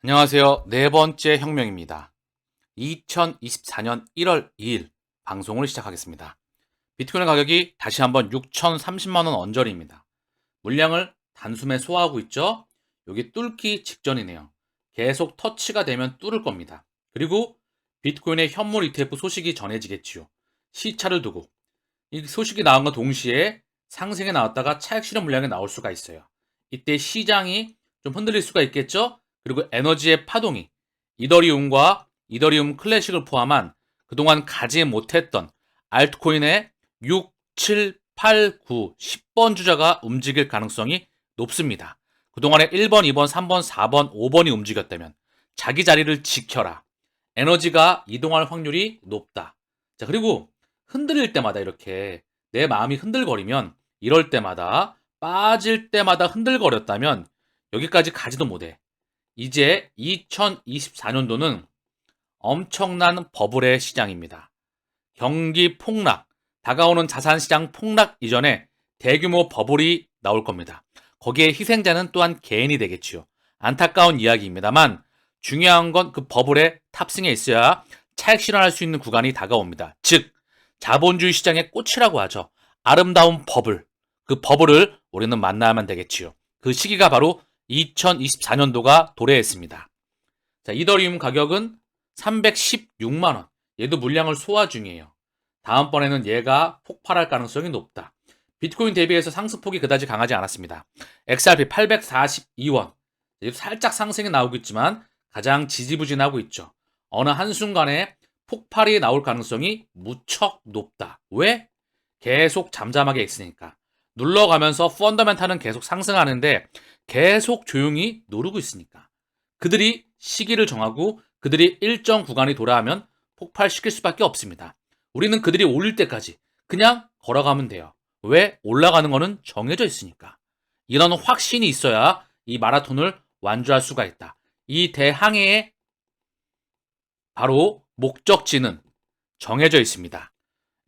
안녕하세요. 네 번째 혁명입니다. 2024년 1월 2일 방송을 시작하겠습니다. 비트코인 가격이 다시 한번 6,030만 원 언저리입니다. 물량을 단숨에 소화하고 있죠? 여기 뚫기 직전이네요. 계속 터치가 되면 뚫을 겁니다. 그리고 비트코인의 현물 ETF 소식이 전해지겠지요. 시차를 두고 이 소식이 나온 것 동시에 상승에 나왔다가 차익 실현 물량이 나올 수가 있어요. 이때 시장이 좀 흔들릴 수가 있겠죠? 그리고 에너지의 파동이 이더리움과 이더리움 클래식을 포함한 그동안 가지 못했던 알트코인의 6, 7, 8, 9, 10번 주자가 움직일 가능성이 높습니다. 그동안에 1번, 2번, 3번, 4번, 5번이 움직였다면 자기 자리를 지켜라. 에너지가 이동할 확률이 높다. 자, 그리고 흔들릴 때마다 이렇게 내 마음이 흔들거리면 이럴 때마다 빠질 때마다 흔들거렸다면 여기까지 가지도 못해. 이제 2024년도는 엄청난 버블의 시장입니다. 경기 폭락, 다가오는 자산시장 폭락 이전에 대규모 버블이 나올 겁니다. 거기에 희생자는 또한 개인이 되겠지요. 안타까운 이야기입니다만 중요한 건 그 버블의 탑승에 있어야 차익 실현할 수 있는 구간이 다가옵니다. 즉 자본주의 시장의 꽃이라고 하죠. 아름다운 버블. 그 버블을 우리는 만나야만 되겠지요. 그 시기가 바로 2024년도가 도래했습니다. 자, 이더리움 가격은 316만 원. 얘도 물량을 소화 중이에요. 다음번에는 얘가 폭발할 가능성이 높다. 비트코인 대비해서 상승폭이 그다지 강하지 않았습니다. XRP 842원. 살짝 상승이 나오고 있지만 가장 지지부진하고 있죠. 어느 한순간에 폭발이 나올 가능성이 무척 높다. 왜? 계속 잠잠하게 있으니까. 눌러가면서 펀더멘탈은 계속 상승하는데 계속 조용히 누르고 있으니까. 그들이 시기를 정하고 그들이 일정 구간이 돌아하면 폭발시킬 수밖에 없습니다. 우리는 그들이 올릴 때까지 그냥 걸어가면 돼요. 왜? 올라가는 거는 정해져 있으니까. 이런 확신이 있어야 이 마라톤을 완주할 수가 있다. 이 대항해의 바로 목적지는 정해져 있습니다.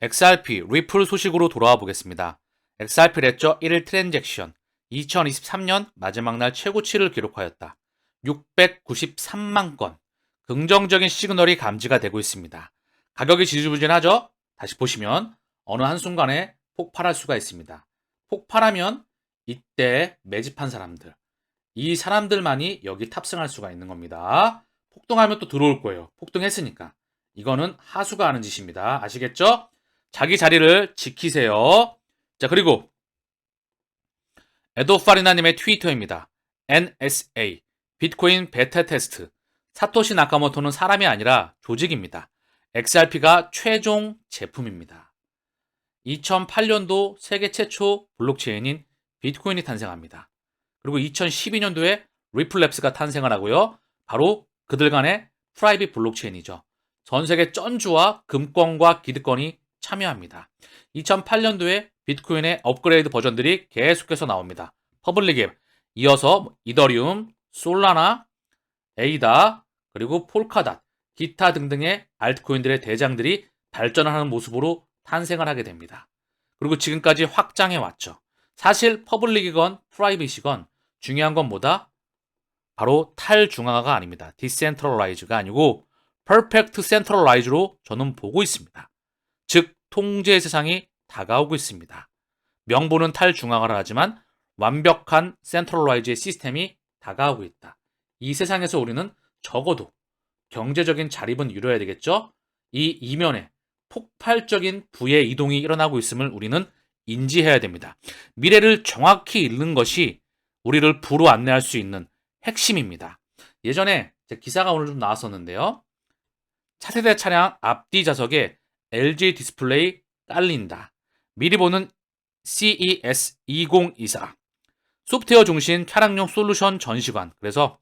XRP 리플 소식으로 돌아와 보겠습니다. XRP 레저 1일 트랜잭션 2023년 마지막 날 최고치를 기록하였다. 693만 건. 긍정적인 시그널이 감지가 되고 있습니다. 가격이 지지부진하죠? 다시 보시면 어느 한순간에 폭발할 수가 있습니다. 폭발하면 이때 매집한 사람들, 이 사람들만이 여기 탑승할 수가 있는 겁니다. 폭등하면 또 들어올 거예요. 폭등했으니까. 이거는 하수가 하는 짓입니다. 아시겠죠? 자기 자리를 지키세요. 자, 그리고 에도파리나님의 트위터입니다. NSA, 비트코인 베타 테스트. 사토시 나카모토는 사람이 아니라 조직입니다. XRP가 최종 제품입니다. 2008년도 세계 최초 블록체인인 비트코인이 탄생합니다. 그리고 2012년도에 리플랩스가 탄생을 하고요. 바로 그들 간의 프라이빗 블록체인이죠. 전 세계 쩐주와 금권과 기득권이 참여합니다. 2008년도에 비트코인의 업그레이드 버전들이 계속해서 나옵니다. 퍼블릭 앱, 이어서 이더리움, 솔라나, 에이다, 그리고 폴카닷, 기타 등등의 알트코인들의 대장들이 발전하는 모습으로 탄생을 하게 됩니다. 그리고 지금까지 확장해 왔죠. 사실 퍼블릭이건 프라이빗이건 중요한 건 뭐다? 바로 탈중앙화가 아닙니다. 디센트럴라이즈가 아니고 퍼펙트 센트럴라이즈로 저는 보고 있습니다. 즉 통제 세상이 다가오고 있습니다. 명분은 탈중앙화를 하지만 완벽한 센트럴라이즈의 시스템이 다가오고 있다. 이 세상에서 우리는 적어도 경제적인 자립은 이뤄야 되겠죠? 이 이면에 폭발적인 부의 이동이 일어나고 있음을 우리는 인지해야 됩니다. 미래를 정확히 읽는 것이 우리를 부로 안내할 수 있는 핵심입니다. 예전에 제 기사가 오늘 좀 나왔었는데요. 차세대 차량 앞뒤 좌석에 LG 디스플레이 깔린다. 미리 보는 CES 2024 소프트웨어 중심 차량용 솔루션 전시관. 그래서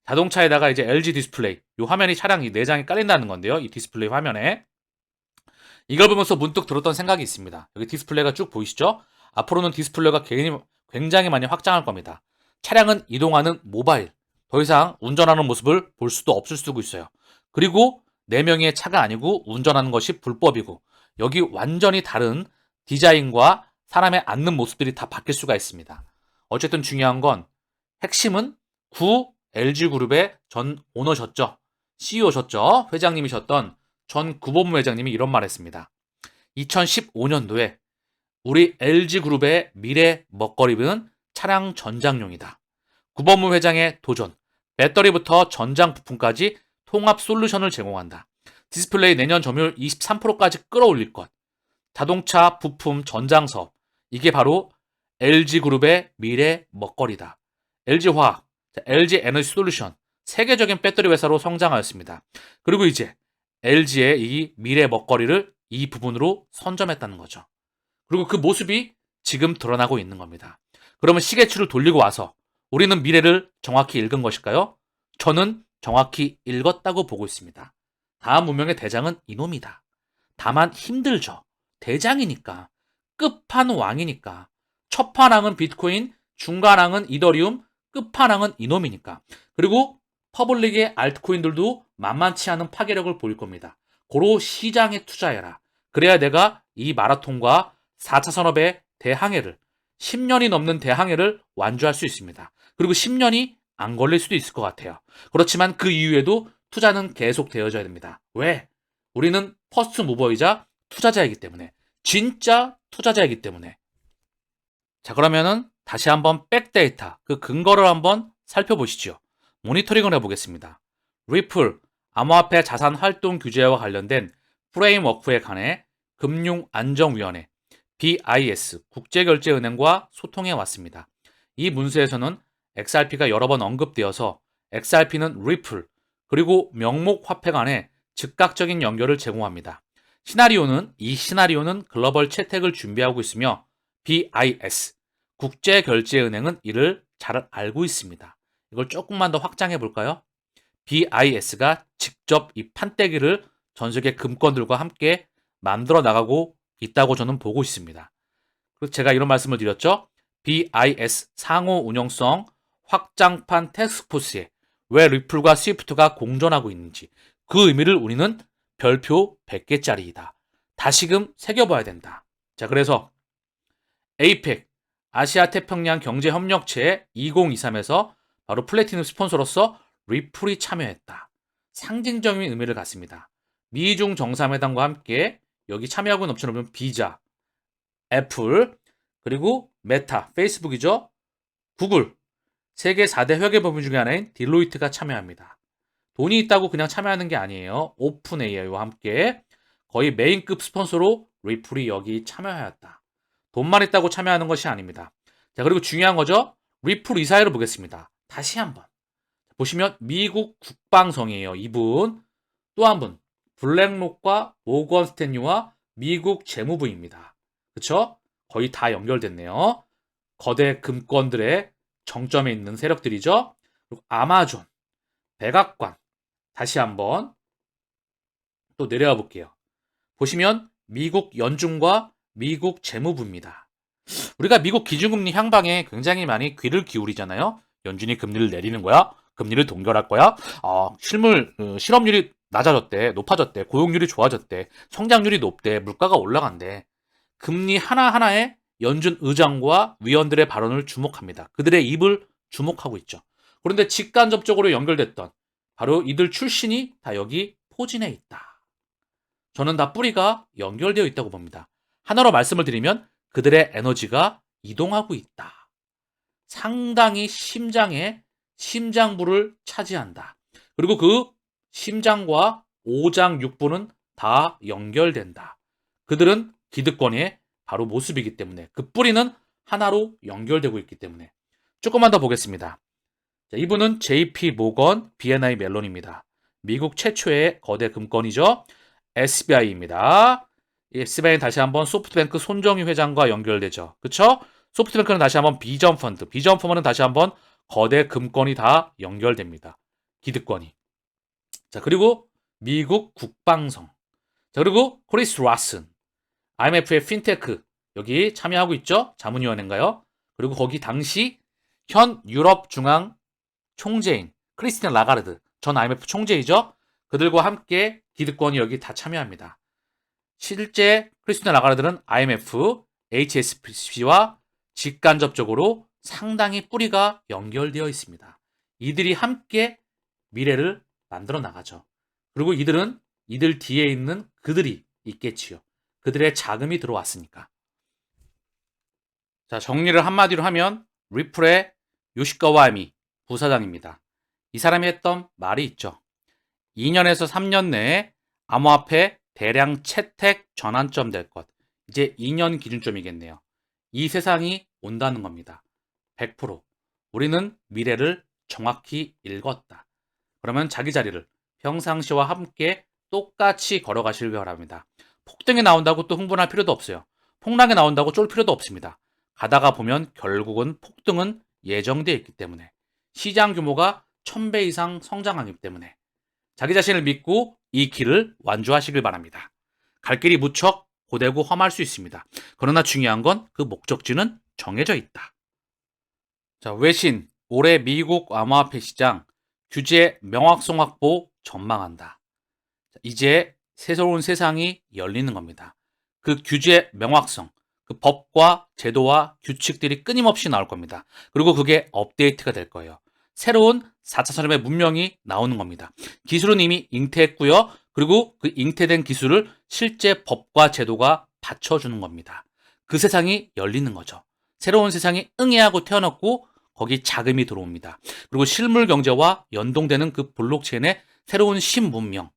자동차에다가 이제 LG 디스플레이, 이 화면이 차량 이 내장에 깔린다는 건데요. 이 디스플레이 화면에. 이걸 보면서 문득 들었던 생각이 있습니다. 여기 디스플레이가 쭉 보이시죠? 앞으로는 디스플레이가 굉장히 많이 확장할 겁니다. 차량은 이동하는 모바일. 더 이상 운전하는 모습을 볼 수도 없을 수도 있어요. 그리고 4명의 차가 아니고 운전하는 것이 불법이고 여기 완전히 다른 디자인과 사람의 앉는 모습들이 다 바뀔 수가 있습니다. 어쨌든 중요한 건 핵심은 LG그룹의 전 오너셨죠. CEO셨죠. 회장님이셨던 전 구본무 회장님이 이런 말 했습니다. 2015년도에 우리 LG그룹의 미래 먹거리는 차량 전장용이다. 구본무 회장의 도전, 배터리부터 전장 부품까지 통합 솔루션을 제공한다. 디스플레이 내년 점유율 23%까지 끌어올릴 것. 자동차 부품 전장 사업. 이게 바로 LG그룹의 미래 먹거리다. LG화학, LG 에너지 솔루션, 세계적인 배터리 회사로 성장하였습니다. 그리고 이제 LG의 이 미래 먹거리를 이 부분으로 선점했다는 거죠. 그리고 그 모습이 지금 드러나고 있는 겁니다. 그러면 시계추를 돌리고 와서 우리는 미래를 정확히 읽은 것일까요? 저는 정확히 읽었다고 보고 있습니다. 다음 문명의 대장은 이놈이다. 다만 힘들죠. 대장이니까. 끝판왕이니까. 첫판왕은 비트코인, 중간왕은 이더리움, 끝판왕은 이놈이니까. 그리고 퍼블릭의 알트코인들도 만만치 않은 파괴력을 보일 겁니다. 고로 시장에 투자해라. 그래야 내가 이 마라톤과 4차 산업의 대항해를 10년이 넘는 대항해를 완주할 수 있습니다. 그리고 10년이 안 걸릴 수도 있을 것 같아요. 그렇지만 그 이후에도 투자는 계속 되어져야 됩니다. 왜? 우리는 퍼스트 무버이자 투자자이기 때문에. 진짜 투자자이기 때문에. 자, 그러면은 다시 한번 백데이터, 그 근거를 한번 살펴보시죠. 모니터링을 해보겠습니다. 리플, 암호화폐 자산 활동 규제와 관련된 프레임워크에 관해 금융안정위원회, BIS, 국제결제은행과 소통해 왔습니다. 이 문서에서는 XRP가 여러 번 언급되어서 XRP는 리플, 그리고 명목화폐 간의 즉각적인 연결을 제공합니다. 이 시나리오는 글로벌 채택을 준비하고 있으며 BIS, 국제결제은행은 이를 잘 알고 있습니다. 이걸 조금만 더 확장해 볼까요? BIS가 직접 이 판때기를 전 세계 금권들과 함께 만들어 나가고 있다고 저는 보고 있습니다. 그리고 제가 이런 말씀을 드렸죠. BIS 상호 운영성 확장판 태스크포스에 왜 리플과 스위프트가 공존하고 있는지 그 의미를 우리는 별표 100개짜리이다. 다시금 새겨봐야 된다. 자, 그래서 APEC, 아시아 태평양 경제협력체 2023에서 바로 플래티넘 스폰서로서 리플이 참여했다. 상징적인 의미를 갖습니다. 미중 정상회담과 함께 여기 참여하고 있는 업체를 보면 비자, 애플, 그리고 메타, 페이스북이죠. 구글, 세계 4대 회계법인 중에 하나인 딜로이트가 참여합니다. 돈이 있다고 그냥 참여하는 게 아니에요. 오픈 AI와 함께 거의 메인급 스폰서로 리플이 여기 참여하였다. 돈만 있다고 참여하는 것이 아닙니다. 자, 그리고 중요한 거죠. 리플 이사회를 보겠습니다. 다시 한번 보시면 미국 국방성이에요. 이분 또 한 분 블랙록과 모건 스탠리와 미국 재무부입니다. 그쵸? 거의 다 연결됐네요. 거대 금권들의 정점에 있는 세력들이죠. 그리고 아마존, 백악관, 다시 한번 또 내려와 볼게요. 보시면 미국 연준과 미국 재무부입니다. 우리가 미국 기준금리 향방에 굉장히 많이 귀를 기울이잖아요. 연준이 금리를 내리는 거야? 금리를 동결할 거야? 실업률이 낮아졌대, 높아졌대, 고용률이 좋아졌대, 성장률이 높대, 물가가 올라간대. 금리 하나하나에 연준 의장과 위원들의 발언을 주목합니다. 그들의 입을 주목하고 있죠. 그런데 직간접적으로 연결됐던 바로 이들 출신이 다 여기 포진해 있다. 저는 다 뿌리가 연결되어 있다고 봅니다. 하나로 말씀을 드리면 그들의 에너지가 이동하고 있다. 상당히 심장부를 차지한다. 그리고 그 심장과 오장 육부는 다 연결된다. 그들은 기득권의 바로 모습이기 때문에 그 뿌리는 하나로 연결되고 있기 때문에 조금만 더 보겠습니다. 자, 이분은 JP 모건 BNI 멜론입니다. 미국 최초의 거대 금권이죠. SBI입니다. SBI는 다시 한번 소프트뱅크 손정희 회장과 연결되죠. 그쵸? 소프트뱅크는 다시 한번 비전펀드, 비전펀드는 다시 한번 거대 금권이 다 연결됩니다. 기득권이. 자, 그리고 미국 국방성. 자, 그리고 크리스 라슨, IMF의 핀테크 여기 참여하고 있죠. 자문위원회인가요? 그리고 거기 당시 현 유럽 중앙 총재인 크리스틴 라가르드 전 IMF 총재이죠. 그들과 함께 기득권이 여기 다 참여합니다. 실제 크리스틴 라가르드는 IMF, HSBC와 직간접적으로 상당히 뿌리가 연결되어 있습니다. 이들이 함께 미래를 만들어 나가죠. 그리고 이들은 이들 뒤에 있는 그들이 있겠지요. 그들의 자금이 들어왔으니까. 자, 정리를 한마디로 하면 리플의 요시카와미 부사장입니다. 이 사람이 했던 말이 있죠. 2년에서 3년 내에 암호화폐 대량 채택 전환점 될 것. 이제 2년 기준점이겠네요. 이 세상이 온다는 겁니다. 100%. 우리는 미래를 정확히 읽었다. 그러면 자기 자리를 평상시와 함께 똑같이 걸어가시길 바랍니다. 폭등이 나온다고 또 흥분할 필요도 없어요. 폭락이 나온다고 쫄 필요도 없습니다. 가다가 보면 결국은 폭등은 예정되어 있기 때문에, 시장 규모가 1000배 이상 성장하기 때문에 자기 자신을 믿고 이 길을 완주하시길 바랍니다. 갈 길이 무척 고되고 험할 수 있습니다. 그러나 중요한 건 그 목적지는 정해져 있다. 자, 외신, 올해 미국 암호화폐 시장 규제 명확성 확보 전망한다. 이제 새로운 세상이 열리는 겁니다. 그 규제 명확성, 그 법과 제도와 규칙들이 끊임없이 나올 겁니다. 그리고 그게 업데이트가 될 거예요. 새로운 4차 산업의 문명이 나오는 겁니다. 기술은 이미 잉태했고요. 그리고 그 잉태된 기술을 실제 법과 제도가 받쳐주는 겁니다. 그 세상이 열리는 거죠. 새로운 세상이 응애하고 태어났고 거기 자금이 들어옵니다. 그리고 실물 경제와 연동되는 그 블록체인의 새로운 신문명,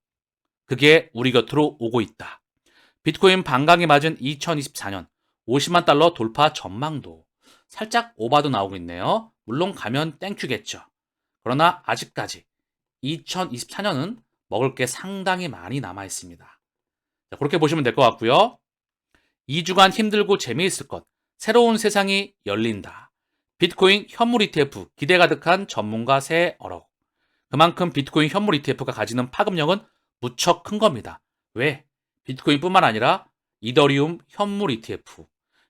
그게 우리 곁으로 오고 있다. 비트코인 반강이 맞은 2024년 50만 달러 돌파 전망도 살짝 오바도 나오고 있네요. 물론 가면 땡큐겠죠. 그러나 아직까지 2024년은 먹을 게 상당히 많이 남아 있습니다. 자, 그렇게 보시면 될 것 같고요. 2주간 힘들고 재미있을 것, 새로운 세상이 열린다. 비트코인 현물 ETF 기대 가득한 전문가 새 어록. 그만큼 비트코인 현물 ETF가 가지는 파급력은 무척 큰 겁니다. 왜? 비트코인뿐만 아니라 이더리움 현물 ETF.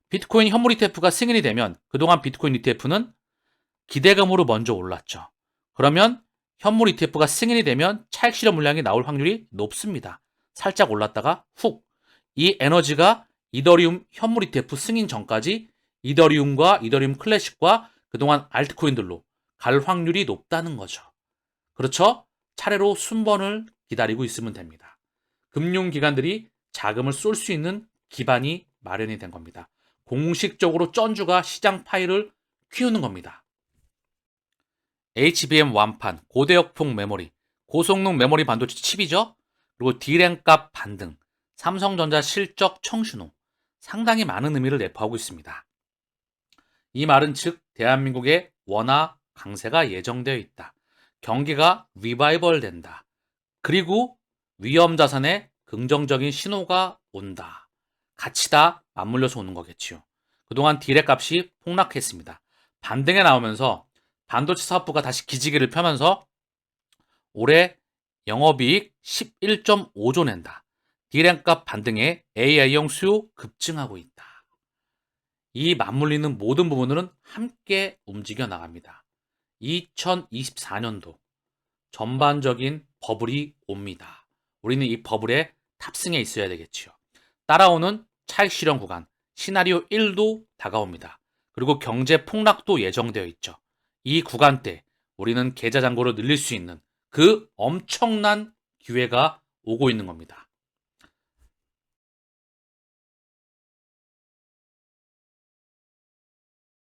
비트코인 현물 ETF가 승인이 되면 그동안 비트코인 ETF는 기대감으로 먼저 올랐죠. 그러면 현물 ETF가 승인이 되면 차익 실현 물량이 나올 확률이 높습니다. 살짝 올랐다가 훅. 이 에너지가 이더리움 현물 ETF 승인 전까지 이더리움과 이더리움 클래식과 그동안 알트코인들로 갈 확률이 높다는 거죠. 그렇죠? 차례로 순번을 기다리고 있으면 됩니다. 금융기관들이 자금을 쏠 수 있는 기반이 마련이 된 겁니다. 공식적으로 쩐주가 시장 파일을 키우는 겁니다. HBM 완판, 고대역폭 메모리, 고성능 메모리 반도체 칩이죠? 그리고 D램값 반등, 삼성전자 실적 청신호, 상당히 많은 의미를 내포하고 있습니다. 이 말은 즉 대한민국의 원화 강세가 예정되어 있다. 경기가 리바이벌 된다. 그리고 위험자산에 긍정적인 신호가 온다. 같이 다 맞물려서 오는 거겠지요. 그동안 딜의 값이 폭락했습니다. 반등에 나오면서 반도체 사업부가 다시 기지개를 펴면서 올해 영업이익 11.5조 낸다. D램값 반등에 AI용 수요 급증하고 있다. 이 맞물리는 모든 부분들은 함께 움직여 나갑니다. 2024년도 전반적인 버블이 옵니다. 우리는 이 버블에 탑승해 있어야 되겠지요. 따라오는 차익 실현 구간 시나리오 1도 다가옵니다. 그리고 경제 폭락도 예정되어 있죠. 이 구간 때 우리는 계좌 잔고를 늘릴 수 있는 그 엄청난 기회가 오고 있는 겁니다.